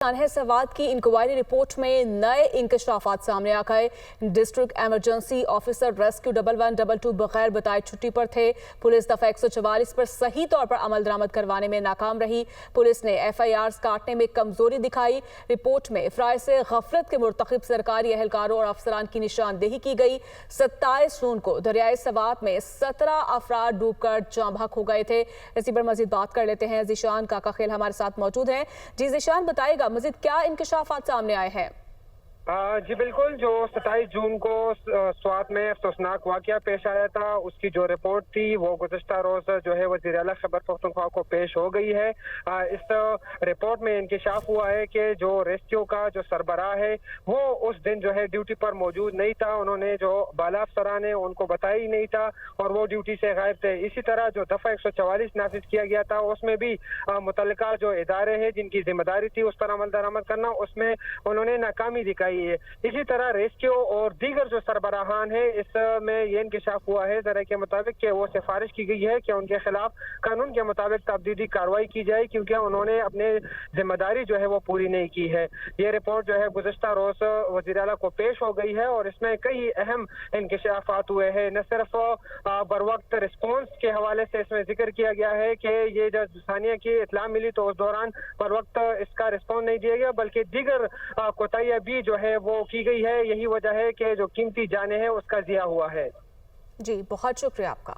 सवात की inquiry report में नए इंकशाफात सामने आ गए। डिस्ट्रिक्ट एमरजेंसी ऑफिसर रेस्क्यू 1112 बगैर बताए छुट्टी पर थे। पुलिस दफा 144 पर सही तौर पर अमल दरामद करवाने में नाकाम रही। पुलिस ने FIRs काटने में कमजोरी दिखाई। रिपोर्ट में फ्राइज से गफलत के मुर्तकिब सरकारी एहलकारों और अफसरान की निशानदेही की गई। 27 जून को दरियाए सवात में 17 अफराद डूबकर जाँ बहक हो गए थे। इसी पर मजीद बात कर लेते हैं। ज़ीशान काकाखेल हमारे साथ मौजूद हैं। जी ज़ीशान, बताएगा मज़ीद क्या इंकशाफात सामने आए हैं? जी बिल्कुल, जो 27 जून को स्वात में अफसोसनाक वाकया पेश आया था, उसकी जो रिपोर्ट थी वो गुज़श्ता रोज़ जो है वज़ीर आला खैबर पख्तूनख्वा को पेश हो गई है। इस रिपोर्ट में इंकशाफ हुआ है कि जो रेस्क्यू का जो सरबराह है वो उस दिन जो है ड्यूटी पर मौजूद नहीं था। उन्होंने जो बाला अफसरान है उनको बताया ही नहीं था और वो ड्यूटी से गायब थे। इसी तरह जो दफ़ा 144 नाफिज किया गया था उसमें भी मुतल्लिका जो इदारे हैं जिनकी जिम्मेदारी थी उस पर अमल दरामद करना, उसमें उन्होंने नाकामी दिखाई है। इसी तरह रेस्क्यू और दीगर जो सरबराहान है इसमें ये इंकशाफ हुआ है ज़रा के मुताबिक कि वो सिफारिश की गई है कि उनके खिलाफ कानून के मुताबिक तब्दीली कार्रवाई की जाए क्योंकि उन्होंने अपने जिम्मेदारी जो है वो पूरी नहीं की है। ये रिपोर्ट जो है गुज़श्ता रोज वज़ीर आला को पेश हो गई है और इसमें कई अहम इंकशाफात हुए हैं। न सिर्फ बर वक्त रिस्पॉन्स के हवाले से इसमें जिक्र किया गया है कि ये जब सानिया की इत्तला मिली तो उस दौरान बर वक्त इसका रिस्पॉन्स नहीं दिया गया, बल्कि दीगर कोताहियां भी जो है वो की गई है। यही वजह है कि जो कीमती जाने हैं उसका जिया हुआ है। जी, बहुत शुक्रिया आपका।